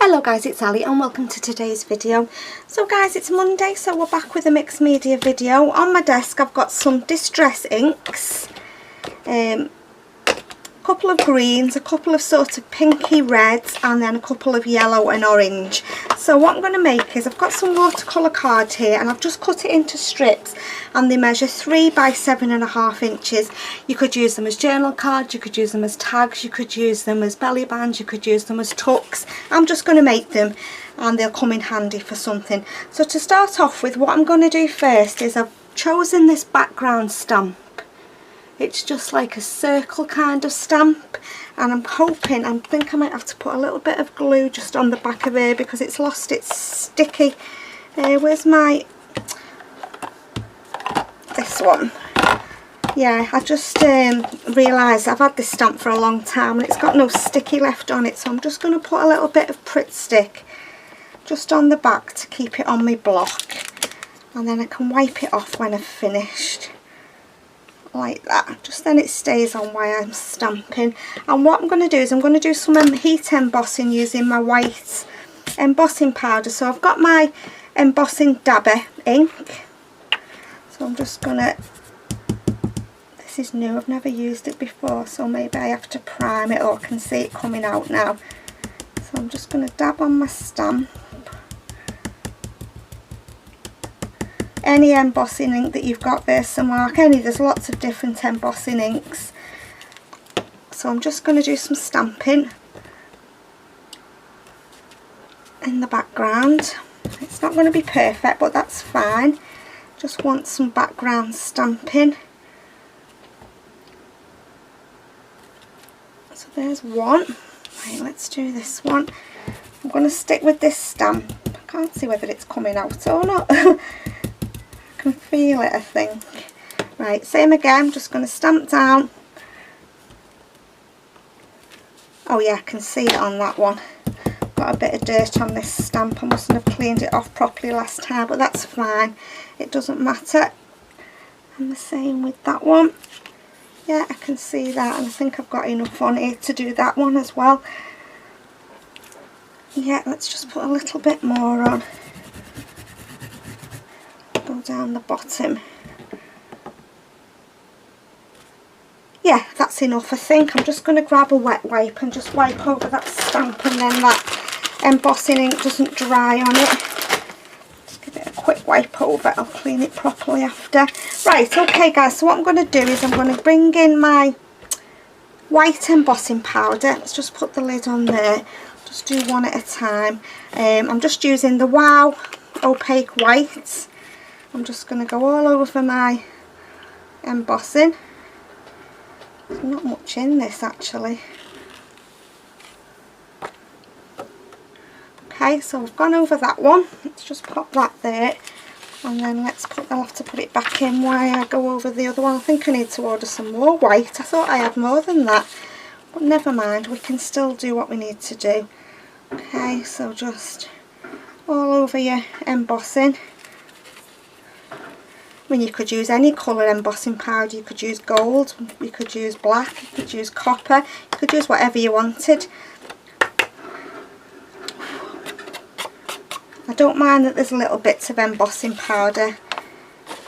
Hello guys, it's Ali and welcome to today's video. So guys, it's Monday, so we're back with a mixed media video. On my desk I've got some distress inks, a couple of greens, a couple of sort of pinky reds, and then a couple of yellow and orange. So what I'm going to make is I've got some watercolour card here and I've just cut it into strips, and they measure 3 by 7.5 inches. You could use them as journal cards, you could use them as tags, you could use them as belly bands, you could use them as tucks. I'm just going to make them and they'll come in handy for something. So to start off with, what I'm going to do first is I've chosen this background stamp. It's just like a circle kind of stamp, and I'm hoping, I think I might have to put a little bit of glue just on the back of here because it's lost its sticky. Where's my, this one? Yeah, I just realised I've had this stamp for a long time and it's got no sticky left on it, so I'm just going to put a little bit of Pritt stick just on the back to keep it on my block, and then I can wipe it off when I've finished. Like that, just then it stays on while I'm stamping. And what I'm going to do is I'm going to do some heat embossing using my white embossing powder. So I've got my embossing dabber ink, so I'm just going to, this is new, I've never used it before, so maybe I have to prime it, or I can see it coming out now. So I'm just going to dab on my stamp. Any embossing ink that you've got, Versamark, there's lots of different embossing inks. So I'm just going to do some stamping in the background. It's not going to be perfect, but that's fine. Just want some background stamping. So there's one. Right, let's do this one. I'm going to stick with this stamp. I can't see whether it's coming out or not. Can feel it, I think. Right, same again, just going to stamp down. Oh yeah, I can see it on that one. Got a bit of dirt on this stamp. I mustn't have cleaned it off properly last time, but that's fine, it doesn't matter. And the same with that one. Yeah, I can see that, and I think I've got enough on here to do that one as well. Yeah, let's just put a little bit more on. Go down the bottom. Yeah, that's enough, I think. I'm just going to grab a wet wipe and just wipe over that stamp, and then that embossing ink doesn't dry on it. Just give it a quick wipe over. I'll clean it properly after. Right, okay guys, so what I'm going to do is I'm going to bring in my white embossing powder. Let's just put the lid on there. Just do one at a time. I'm just using the Wow Opaque White. I'm just going to go all over my embossing. There's not much in this actually. Okay, so I've gone over that one. Let's just pop that there, and then I'll have to put it back in while I go over the other one. I think I need to order some more white. I thought I had more than that, but never mind, we can still do what we need to do. Okay, so just all over your embossing. I mean, you could use any colour embossing powder. You could use gold, you could use black, you could use copper, you could use whatever you wanted. I don't mind that there's little bits of embossing powder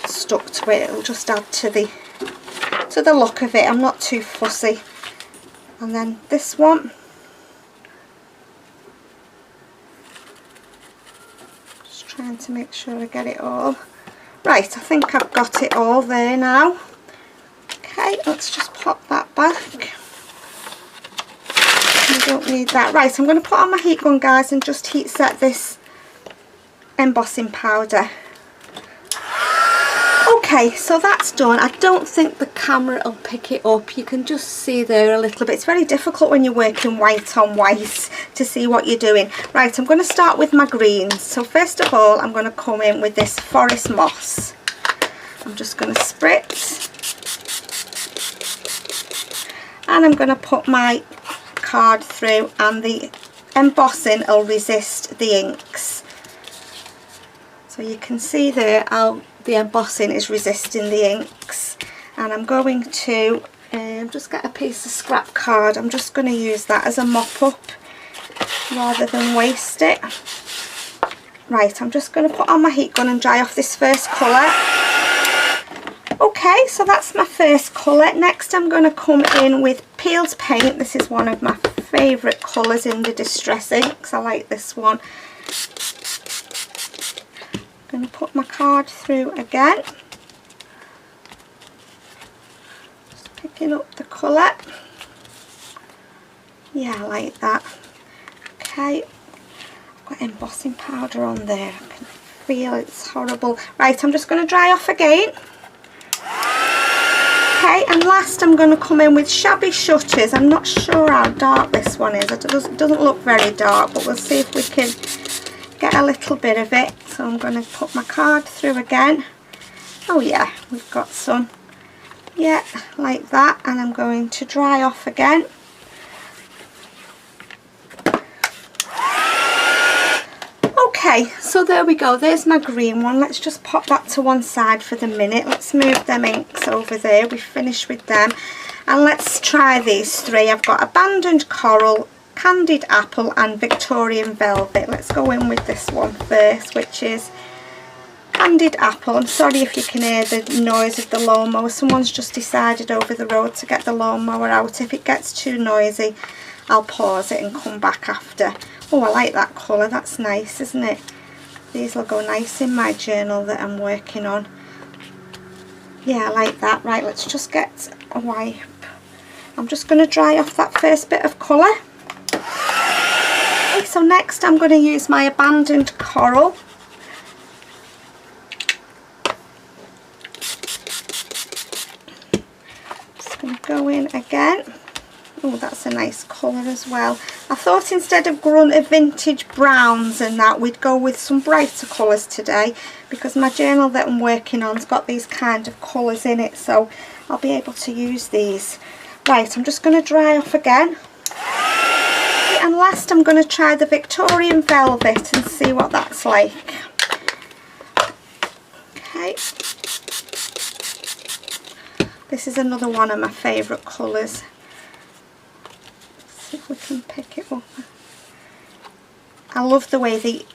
stuck to it. It'll just add to the look of it. I'm not too fussy. And then this one, just trying to make sure I get it all. Right, I think I've got it all there now. Okay, let's just pop that back. We don't need that. Right, I'm going to put on my heat gun, guys, and just heat set this embossing powder. Okay, so that's done. I don't think the camera will pick it up. You can just see there a little bit. It's very difficult when you're working white on white to see what you're doing. Right, I'm going to start with my greens. So first of all, I'm going to come in with this forest moss. I'm just going to spritz, and I'm going to put my card through, and the embossing will resist the inks. So you can see there how the embossing is resisting the inks, and I'm going to just get a piece of scrap card. I'm just going to use that as a mop up. rather than waste it. Right, I'm just going to put on my heat gun and dry off this first colour. Okay, so that's my first colour. Next I'm going to come in with peeled paint. This is one of my favourite colours in the Distress inks. I like this one. I'm going to put my card through again. Just picking up the colour. Yeah, I like that. Okay, I've got embossing powder on there. I can feel it's horrible. Right, I'm just going to dry off again. Okay, and last I'm going to come in with Shabby Shutters. I'm not sure how dark this one is. It doesn't look very dark, but we'll see if we can get a little bit of it. So I'm going to put my card through again. Oh yeah, we've got some. Yeah, like that. And I'm going to dry off again. Okay, so there we go, there's my green one. Let's just pop that to one side for the minute. Let's move them inks over there. We've finished with them. And let's try these three. I've got Abandoned Coral, Candied Apple and Victorian Velvet. Let's go in with this one first, which is Candied Apple. I'm sorry if you can hear the noise of the lawnmower. Someone's just decided over the road to get the lawnmower out. If it gets too noisy, I'll pause it and come back after. Oh, I like that colour. That's nice, isn't it? These will go nice in my journal that I'm working on. Yeah, I like that. Right, let's just get a wipe. I'm just going to dry off that first bit of colour. Okay, so next I'm going to use my Abandoned Coral. Just going to go in again. Oh, that's a nice colour as well. I thought instead of vintage browns and that, we'd go with some brighter colours today, because my journal that I'm working on's got these kind of colours in it, so I'll be able to use these. Right, I'm just going to dry off again. And last I'm going to try the Victorian Velvet and see what that's like. Okay. This is another one of my favourite colours. If we can pick it up. I love the way the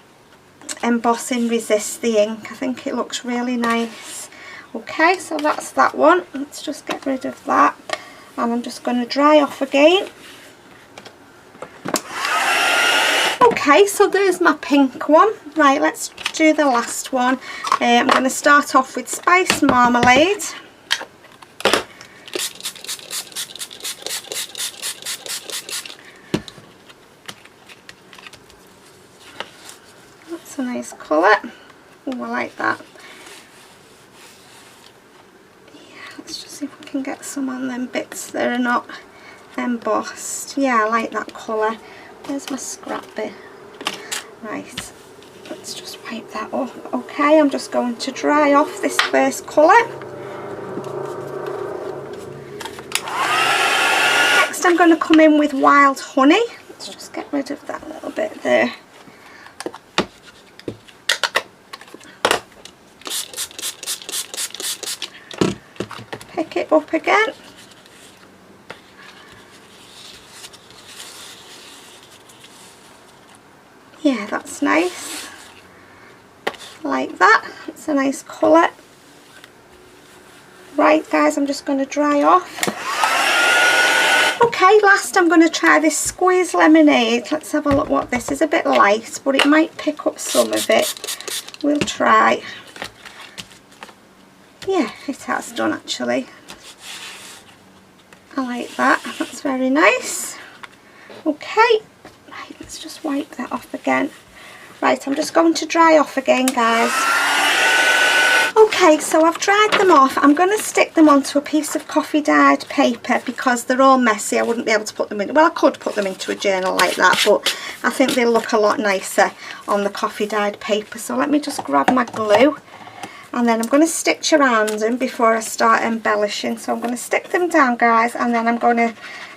embossing resists the ink. I think it looks really nice. Okay, so that's that one. Let's just get rid of that, and I'm just going to dry off again. Okay, so there's my pink one. Right, let's do the last one. I'm going to start off with Spiced Marmalade. A nice colour. Oh, I like that. Yeah, let's just see if we can get some on them bits that are not embossed. Yeah, I like that colour. Where's my scrap bit? Right, let's just wipe that off. Okay, I'm just going to dry off this first colour. Next I'm going to come in with Wild Honey. Let's just get rid of that little bit there. Pick it up again. Yeah, that's nice. Like that. It's a nice colour. Right, guys, I'm just going to dry off. Okay, last I'm going to try this Squeeze Lemonade. Let's have a look what this is. A bit light, but it might pick up some of it. We'll try. Yeah, it has done actually. I like that. That's very nice. Okay, right, let's just wipe that off again. Right, I'm just going to dry off again, guys. Okay, so I've dried them off. I'm going to stick them onto a piece of coffee dyed paper because they're all messy. I wouldn't be able to put them in. Well, I could put them into a journal like that, but I think they'll look a lot nicer on the coffee dyed paper. So let me just grab my glue. And then I'm going to stitch around them before I start embellishing. So I'm going to stick them down, guys, and then I'm going to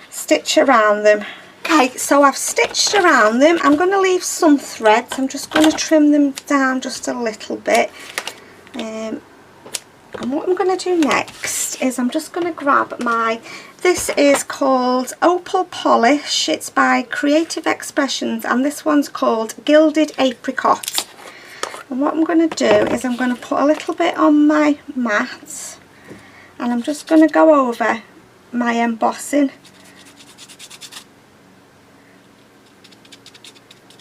stitch around them. Okay, so I've stitched around them. I'm going to leave some threads. I'm just going to trim them down just a little bit. And what I'm going to do next is I'm just going to grab my This is called Opal Polish. It's by Creative Expressions, and this one's called Gilded Apricot. And what I'm going to do is I'm going to put a little bit on my mat, and I'm just going to go over my embossing.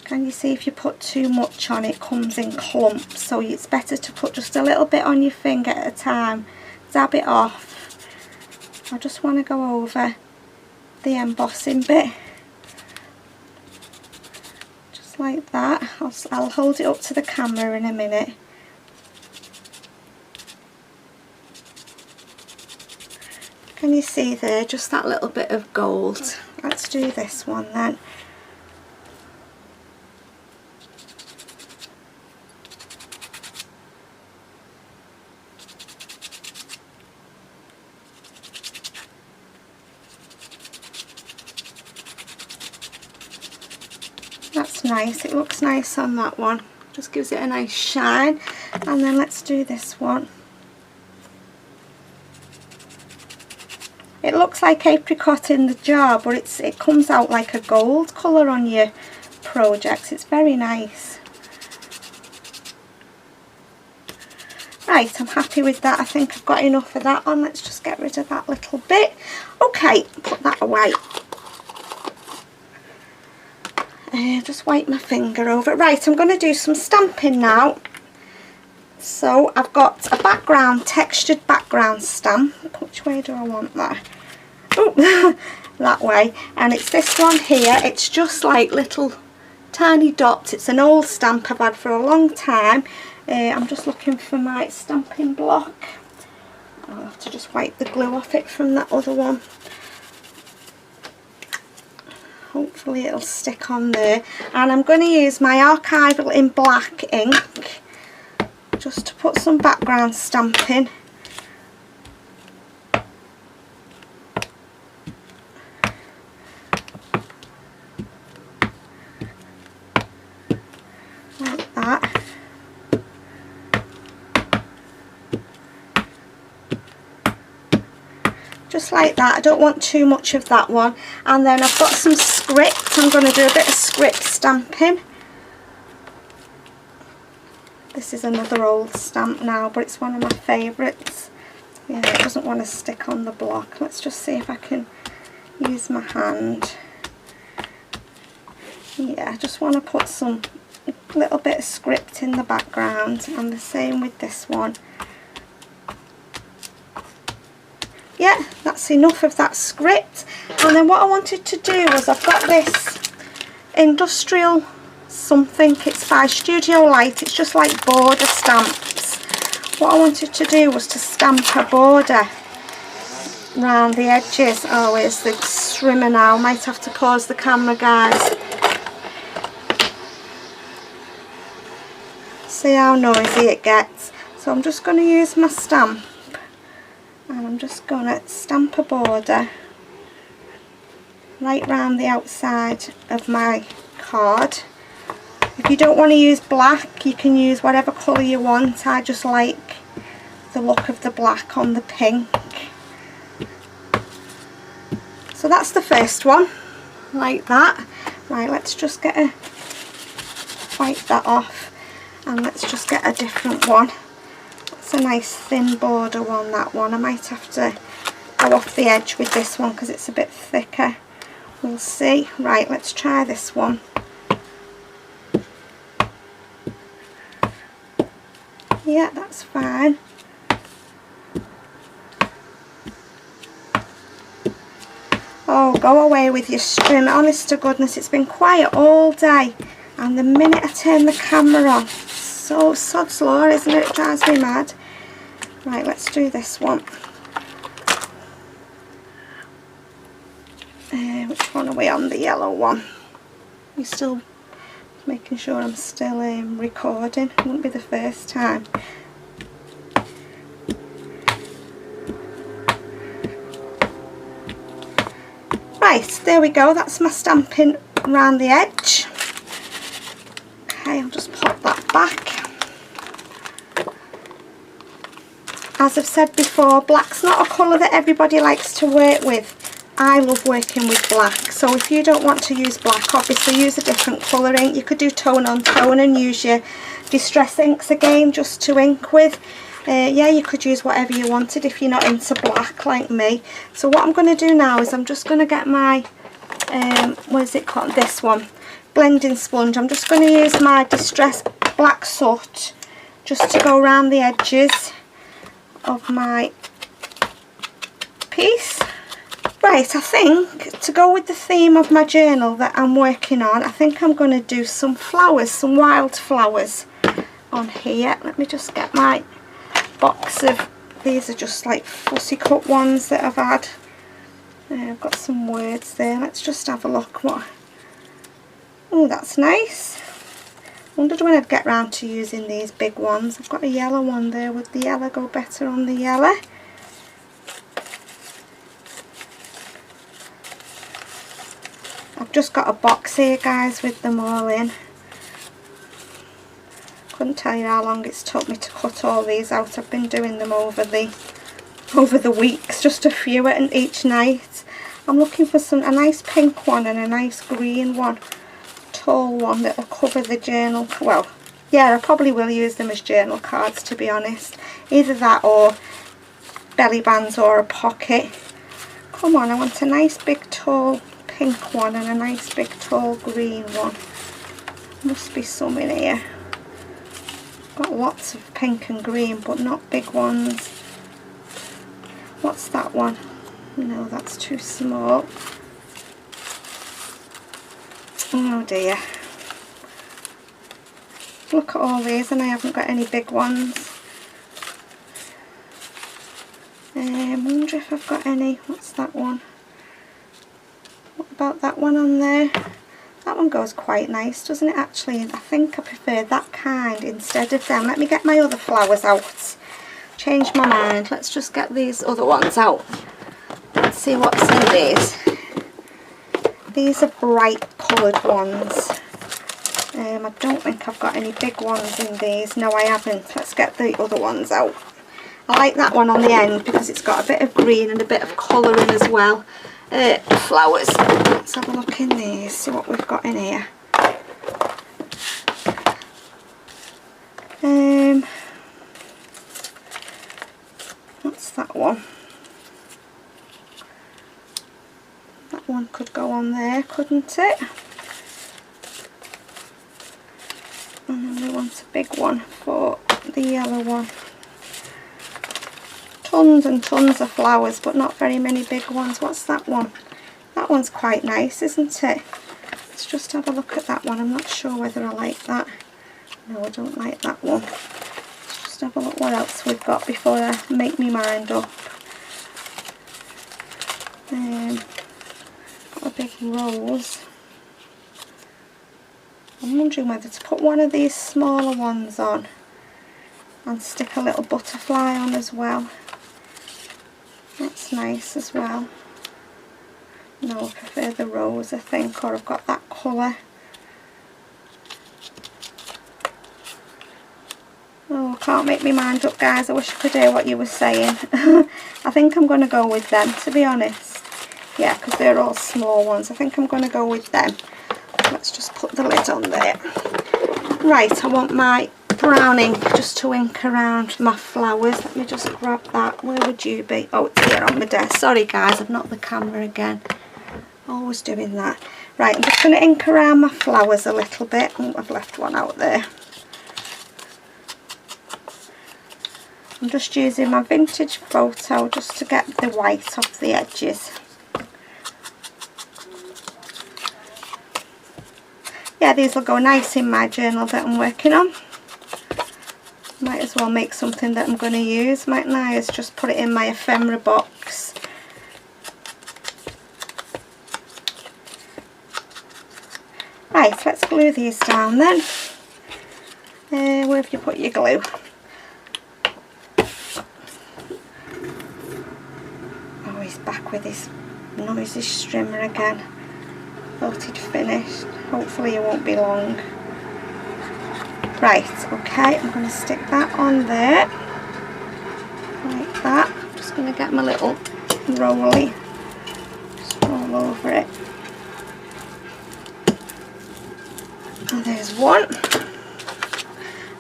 Can you see if you put too much on, it comes in clumps, so it's better to put just a little bit on your finger at a time. Dab it off. I just want to go over the embossing bit, just like that. I'll hold it up to the camera in a minute. Can you see there, just that little bit of gold? Let's do this one then. That's nice, it looks nice on that one, just gives it a nice shine. And then let's do this one. It looks like apricot in the jar, but it comes out like a gold colour on your project. It's very nice. Right, I'm happy with that. I think I've got enough of that on. Let's just get rid of that little bit. Okay, put that away. Just wipe my finger over. Right, I'm going to do some stamping now. So I've got a background, textured background stamp. Which way do I want that? Oh, that way. And it's this one here. It's just like little tiny dots. It's an old stamp I've had for a long time. I'm just looking for my stamping block. I'll have to just wipe the glue off it from that other one. Hopefully it'll stick on there. And I'm going to use my Archival in black ink just to put some background stamping. Like that. Just like that. I don't want too much of that one. And then I've got some script. I'm going to do a bit of script stamping. This is another old stamp now, but it's one of my favourites. Yeah, it doesn't want to stick on the block. Let's just see if I can use my hand. Yeah, I just want to put some little bit of script in the background, and the same with this one. Yeah, that's enough of that script. And then what I wanted to do was, I've got this industrial something, it's by Studio Light, it's just like border stamps. What I wanted to do was to stamp a border around the edges. Oh, here's the strimmer now. Might have to pause the camera, guys. See how noisy it gets. So I'm just going to use my stamp, and I'm just going to stamp a border right round the outside of my card. If you don't want to use black, you can use whatever colour you want. I just like the look of the black on the pink. So that's the first one, like that. Right, let's just get a wipe that off, and let's just get a different one. It's a nice thin border one, that one. I might have to go off the edge with this one because it's a bit thicker. We'll see. Right, let's try this one. Yeah, that's fine. Oh, go away with your string. Honest to goodness, it's been quiet all day, and the minute I turn the camera on, so sod's law, isn't it? It drives me mad. Right, let's do this one. Which one are we on? The yellow one. We still making sure I'm still recording. It won't be the first time. Right, there we go. That's my stamping around the edge. Okay, I'll just pop that back. As I've said before, black's not a colour that everybody likes to work with. I love working with black, so if you don't want to use black, obviously use a different colour ink. You could do tone on tone and use your distress inks again just to ink with. Yeah, you could use whatever you wanted if you're not into black like me. So what I'm going to do now is I'm just going to get my, what is it called, this one, blending sponge. I'm just going to use my Distress Black Soot just to go around the edges of my piece. Right, I think to go with the theme of my journal that I'm working on, I think I'm going to do some flowers, some wild flowers on here. Let me just get my box of, these are just like fussy cut ones that I've had. I've got some words there. Let's just have a look. What? Oh, that's nice. Wondered when I'd get round to using these big ones. I've got a yellow one there. Would the yellow go better on the yellow? I've just got a box here, guys, with them all in. Couldn't tell you how long it's took me to cut all these out. I've been doing them over the weeks, just a few at each night. I'm looking for a nice pink one and a nice green one, tall one that will cover the journal. Well, yeah, I probably will use them as journal cards, to be honest. Either that or belly bands or a pocket. Come on, I want a nice big tall pink one and a nice big tall green one. Must be some in here. Got lots of pink and green, but not big ones. What's that one? No, that's too small. Oh dear. Look at all these and I haven't got any big ones. I wonder if I've got any. What's that one? What about that one on there? That one goes quite nice, doesn't it, actually? I think I prefer that kind instead of them. Let me get my other flowers out. Change my mind. Let's just get these other ones out. Let's see what's in these. These are bright coloured ones. I don't think I've got any big ones in these. No, I haven't. Let's get the other ones out. I like that one on the end because it's got a bit of green and a bit of colour in as well. Flowers. Let's have a look in these, see what we've got in here. What's that one? That one could go on there, couldn't it? And then we want a big one for the yellow one. Tons and tons of flowers, but not very many big ones. What's that one? That one's quite nice, isn't it? Let's just have a look at that one. I'm not sure whether I like that. No, I don't like that one. Let's just have a look what else we've got before I make my mind up. Got a big rose. I'm wondering whether to put one of these smaller ones on and stick a little butterfly on as well. That's nice as well. No, I prefer the rose, I think, or I've got that colour. Oh, I can't make my mind up, guys. I wish I could hear what you were saying. I think I'm going to go with them, to be honest. Yeah, because they're all small ones. I think I'm going to go with them. Let's just put the lid on there. Right, I want my brown ink just to ink around my flowers. Let me just grab that. Where would you be? Oh, it's here on my desk. Sorry guys, I've knocked the camera again. Always doing that. Right, I'm just going to ink around my flowers a little bit. Oh, I've left one out there. I'm just using my vintage photo just to get the white off the edges. Yeah, these will go nice in my journal that I'm working on. Might as well make something that I'm going to use, mightn't I? Is just put it in my ephemera box. Right, let's glue these down then. Where have you put your glue? Oh, he's back with his noisy strimmer again. Thought he'd finished. Hopefully it won't be long. Right, okay, I'm going to stick that on there. Like that. I'm just going to get my little rolly. Just today's one.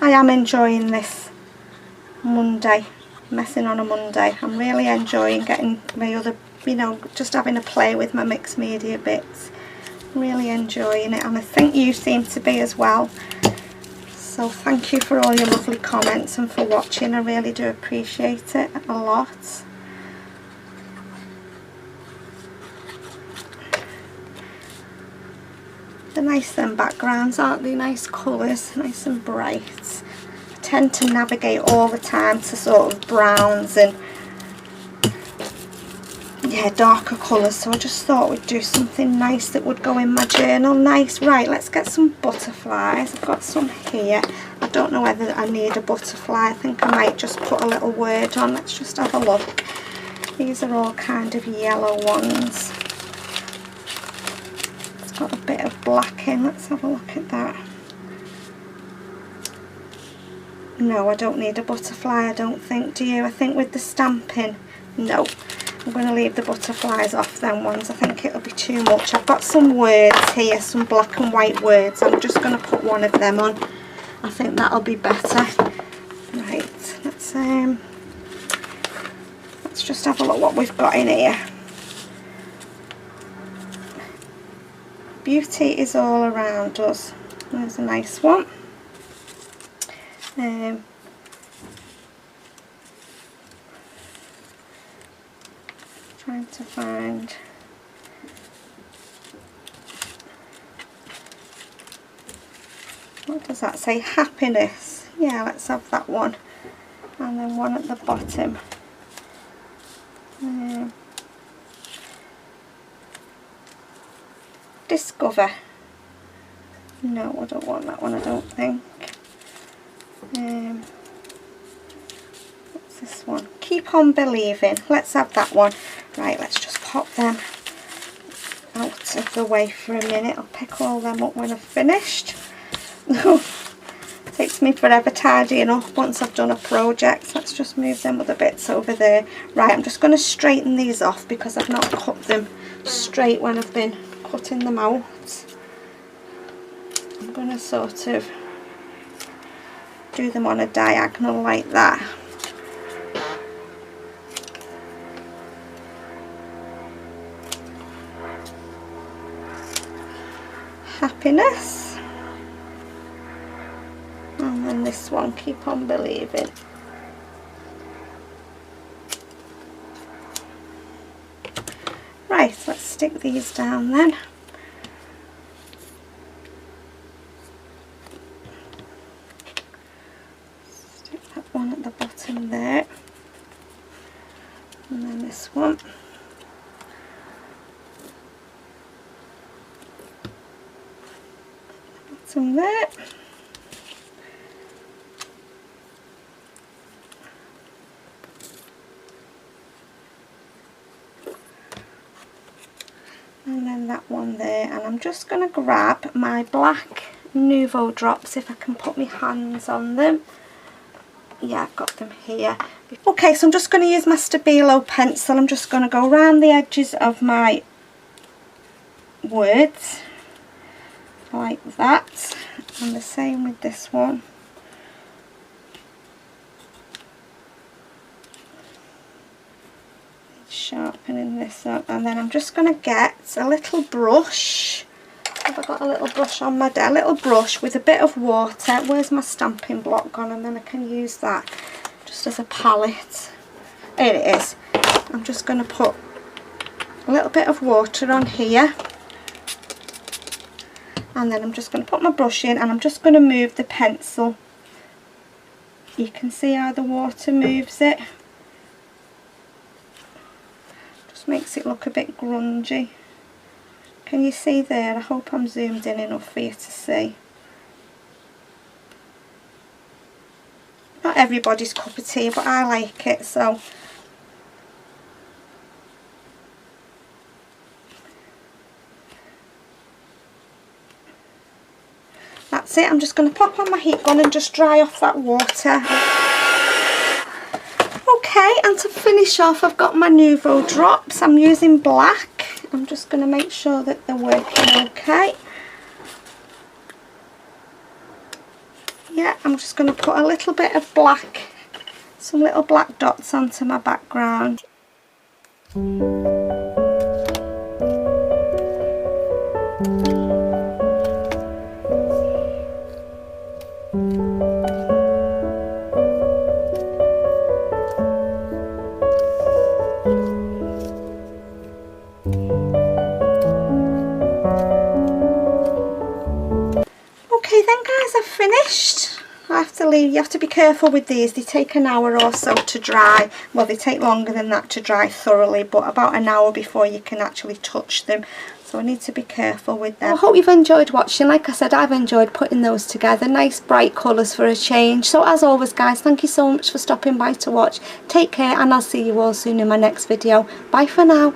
I am enjoying this Monday, messing on a Monday. I'm really enjoying getting my other, you know, just having a play with my mixed media bits. Really enjoying it, and I think you seem to be as well. So thank you for all your lovely comments and for watching. I really do appreciate it a lot. They're nice them backgrounds, aren't they? Nice colours, nice and bright. I tend to navigate all the time to sort of browns and yeah, darker colours, so I just thought we'd do something nice that would go in my journal. Nice. Right, let's get some butterflies. I've got some here. I don't know whether I need a butterfly. I think I might just put a little word on. Let's just have a look. These are all kind of yellow ones. It's got a bit of black in. Let's have a look at that. No, I don't need a butterfly, I don't think. Do you? I think with the stamping, no. I'm going to leave the butterflies off them ones. I think it'll be too much. I've got some words here, some black and white words. I'm just going to put one of them on. I think that'll be better. Right, let's just have a look what we've got in here. Beauty is all around us. There's a nice one. Trying to find what does that say? Happiness. Yeah, let's have that one, and then one at the bottom. Discover. No, I don't want that one, I don't think. What's this one? Keep on believing. Let's have that one. Right, let's just pop them out of the way for a minute. I'll pick all them up when I've finished. Takes me forever tidying up once I've done a project. Let's just move them other bits over there. Right, I'm just going to straighten these off because I've not cut them straight when I've been cutting them out. I'm going to sort of do them on a diagonal like that. Happiness, and then this one, keep on believing. Right, let's stick these down then. Stick that one at the bottom there, and then this one. Some there, and then that one there, and I'm just going to grab my black Nouveau drops if I can put my hands on them. Yeah, I've got them here. Okay, so I'm just going to use my Stabilo pencil. I'm just going to go around the edges of my words like that, and the same with this one. Sharpening this up, and then I'm just going to get a little brush. Have I got a little brush on my desk? A little brush with a bit of water. Where's my stamping block gone? And then I can use that just as a palette. Here it is. I'm just going to put a little bit of water on here. And then I'm just going to put my brush in, and I'm just going to move the pencil. You can see how the water moves it. Just makes it look a bit grungy. Can you see there? I hope I'm zoomed in enough for you to see. Not everybody's cup of tea, but I like it, so. That's it. I'm just going to pop on my heat gun and just dry off that water. Okay, and to finish off, I've got my Nouveau drops. I'm using black. I'm just going to make sure that they're working okay. yeah, I'm just going to put a little bit of black, some little black dots onto my background. Okay then guys, I've finished. I have to leave. You have to be careful with these. They take an hour or so to dry. Well, they take longer than that to dry thoroughly, but about an hour before you can actually touch them. So I need to be careful with them. I hope you've enjoyed watching. Like I said, I've enjoyed putting those together. Nice bright colours for a change. So as always guys, thank you so much for stopping by to watch. Take care and I'll see you all soon in my next video. Bye for now.